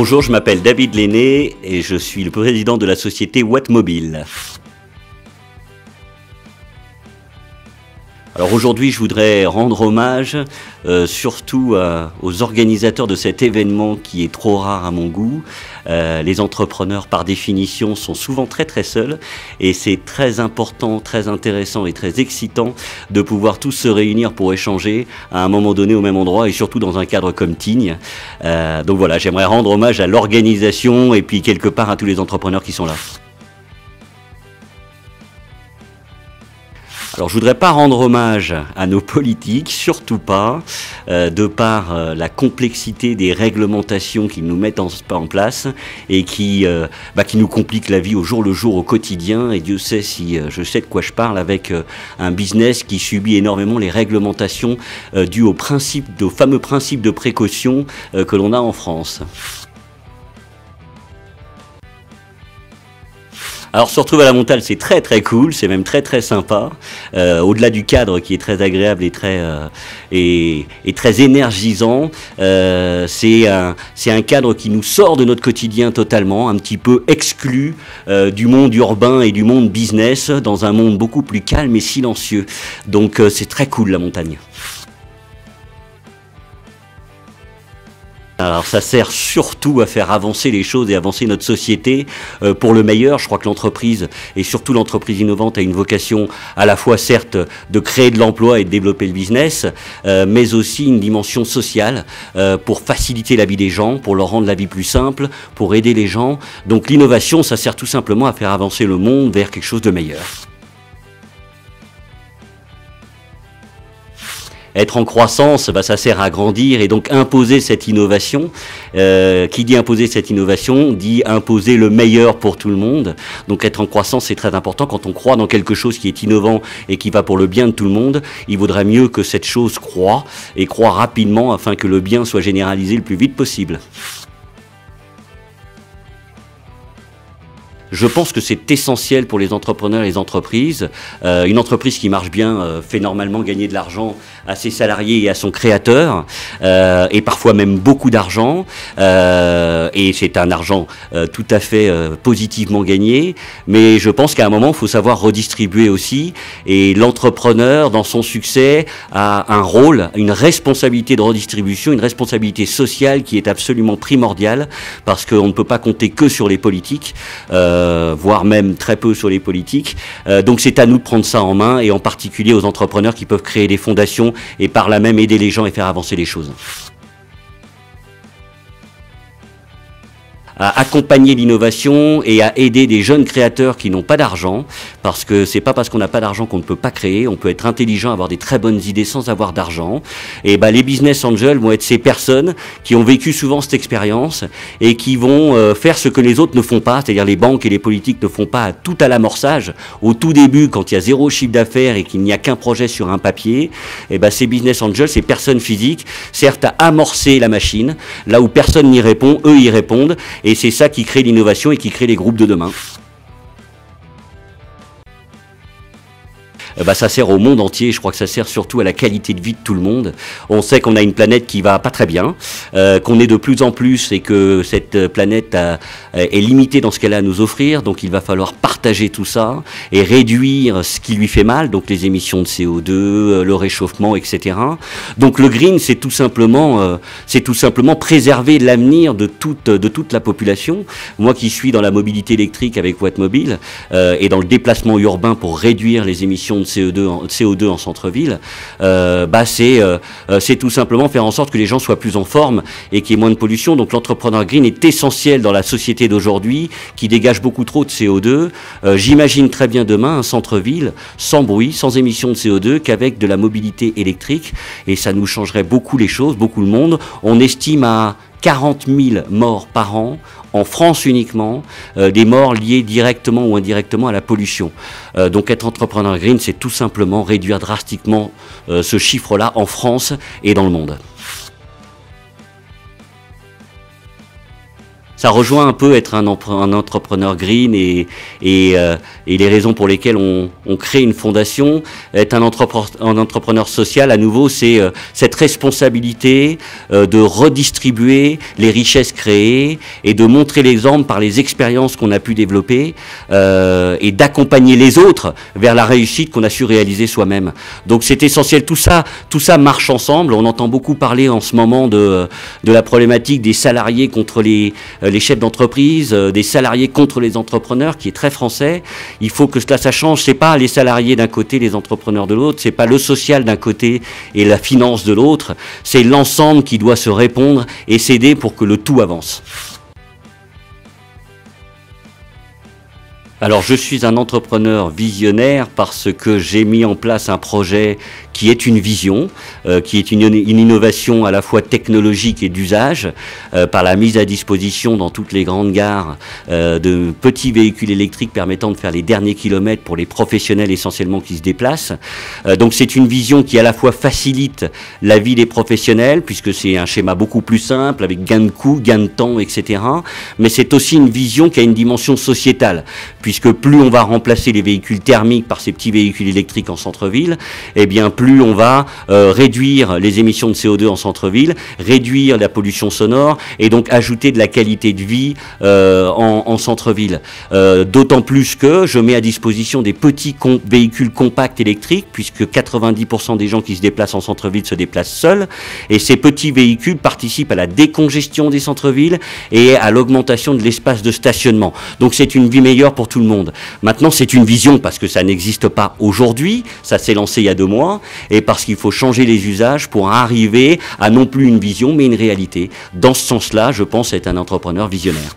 Bonjour, je m'appelle David Lenné et je suis le président de la société Wattmobile. Alors aujourd'hui, je voudrais rendre hommage surtout aux organisateurs de cet événement qui est trop rare à mon goût. Les entrepreneurs, par définition, sont souvent très seuls et c'est très important, très intéressant et très excitant de pouvoir tous se réunir pour échanger à un moment donné au même endroit et surtout dans un cadre comme Tignes. Donc voilà, j'aimerais rendre hommage à l'organisation et puis quelque part à tous les entrepreneurs qui sont là. Alors je voudrais pas rendre hommage à nos politiques, surtout pas, de par la complexité des réglementations qu'ils nous mettent en place et qui nous compliquent la vie au jour le jour, au quotidien. Et Dieu sait si je sais de quoi je parle avec un business qui subit énormément les réglementations dues au fameux principe de précaution que l'on a en France. Alors se retrouver à la montagne, c'est très cool, c'est même très sympa. Au-delà du cadre qui est très agréable et très énergisant, c'est un cadre qui nous sort de notre quotidien totalement, un petit peu exclu du monde urbain et du monde business, dans un monde beaucoup plus calme et silencieux. Donc c'est très cool la montagne. Alors ça sert surtout à faire avancer les choses et avancer notre société pour le meilleur. Je crois que l'entreprise, et surtout l'entreprise innovante, a une vocation à la fois certes de créer de l'emploi et de développer le business, mais aussi une dimension sociale pour faciliter la vie des gens, pour leur rendre la vie plus simple, pour aider les gens. Donc l'innovation, ça sert tout simplement à faire avancer le monde vers quelque chose de meilleur. Être en croissance, ça sert à grandir et donc imposer cette innovation. Qui dit imposer cette innovation, dit imposer le meilleur pour tout le monde. Donc être en croissance, c'est très important. Quand on croit dans quelque chose qui est innovant et qui va pour le bien de tout le monde, il vaudrait mieux que cette chose croît et croît rapidement afin que le bien soit généralisé le plus vite possible. Je pense que c'est essentiel pour les entrepreneurs et les entreprises. Une entreprise qui marche bien fait normalement gagner de l'argent à ses salariés et à son créateur, et parfois même beaucoup d'argent. Et c'est un argent tout à fait positivement gagné. Mais je pense qu'à un moment, il faut savoir redistribuer aussi. Et l'entrepreneur, dans son succès, a un rôle, une responsabilité de redistribution, une responsabilité sociale qui est absolument primordiale, parce qu'on ne peut pas compter que sur les politiques. Voire même très peu sur les politiques. Donc c'est à nous de prendre ça en main et en particulier aux entrepreneurs qui peuvent créer des fondations et par là même aider les gens et faire avancer les choses. À accompagner l'innovation et à aider des jeunes créateurs qui n'ont pas d'argent, parce que c'est pas parce qu'on n'a pas d'argent qu'on ne peut pas créer. On peut être intelligent, avoir des très bonnes idées sans avoir d'argent. Et les business angels vont être ces personnes qui ont vécu souvent cette expérience et qui vont faire ce que les autres ne font pas, c'est-à-dire les banques et les politiques ne font pas tout à l'amorçage, au tout début quand il y a zéro chiffre d'affaires et qu'il n'y a qu'un projet sur un papier. Et ces business angels, ces personnes physiques, servent à amorcer la machine, là où personne n'y répond, eux y répondent. Et c'est ça qui crée l'innovation et qui crée les groupes de demain. Ça sert au monde entier, je crois que ça sert surtout à la qualité de vie de tout le monde. On sait qu'on a une planète qui va pas très bien, qu'on est de plus en plus et que cette planète est limitée dans ce qu'elle a à nous offrir, donc il va falloir partager tout ça et réduire ce qui lui fait mal, donc les émissions de CO2, le réchauffement, etc. Donc le green, c'est tout simplement préserver l'avenir de toute la population. Moi qui suis dans la mobilité électrique avec Wattmobile et dans le déplacement urbain pour réduire les émissions de CO2 en centre-ville, c'est tout simplement faire en sorte que les gens soient plus en forme et qu'il y ait moins de pollution. Donc l'entrepreneur green est essentiel dans la société d'aujourd'hui qui dégage beaucoup trop de CO2. J'imagine très bien demain un centre-ville sans bruit, sans émissions de CO2 qu'avec de la mobilité électrique et ça nous changerait beaucoup les choses, beaucoup le monde. On estime à 40 000 morts par an, en France uniquement, des morts liées directement ou indirectement à la pollution. Donc être entrepreneur green, c'est tout simplement réduire drastiquement ce chiffre-là en France et dans le monde. Ça rejoint un peu être un entrepreneur green et les raisons pour lesquelles on crée une fondation. Être un entrepreneur social, à nouveau, c'est cette responsabilité de redistribuer les richesses créées et de montrer l'exemple par les expériences qu'on a pu développer et d'accompagner les autres vers la réussite qu'on a su réaliser soi-même. Donc c'est essentiel, tout ça marche ensemble. On entend beaucoup parler en ce moment de la problématique des salariés contre les chefs d'entreprise, des salariés contre les entrepreneurs, qui est très français. Il faut que cela, ça change. C'est pas les salariés d'un côté, les entrepreneurs de l'autre. C'est pas le social d'un côté et la finance de l'autre. C'est l'ensemble qui doit se répondre et s'aider pour que le tout avance. Alors je suis un entrepreneur visionnaire parce que j'ai mis en place un projet qui est une vision, qui est une innovation à la fois technologique et d'usage, par la mise à disposition dans toutes les grandes gares de petits véhicules électriques permettant de faire les derniers kilomètres pour les professionnels essentiellement qui se déplacent. Donc c'est une vision qui à la fois facilite la vie des professionnels, puisque c'est un schéma beaucoup plus simple, avec gain de coût, gain de temps, etc. Mais c'est aussi une vision qui a une dimension sociétale, puisque plus on va remplacer les véhicules thermiques par ces petits véhicules électriques en centre-ville, eh bien plus on va réduire les émissions de CO2 en centre-ville, réduire la pollution sonore et donc ajouter de la qualité de vie en centre-ville. D'autant plus que je mets à disposition des petits véhicules compacts électriques, puisque 90% des gens qui se déplacent en centre-ville se déplacent seuls, et ces petits véhicules participent à la décongestion des centres-villes et à l'augmentation de l'espace de stationnement. Donc c'est une vie meilleure pour tout le monde. Maintenant, c'est une vision parce que ça n'existe pas aujourd'hui, ça s'est lancé il y a 2 mois, et parce qu'il faut changer les usages pour arriver à non plus une vision, mais une réalité. Dans ce sens-là, je pense être un entrepreneur visionnaire.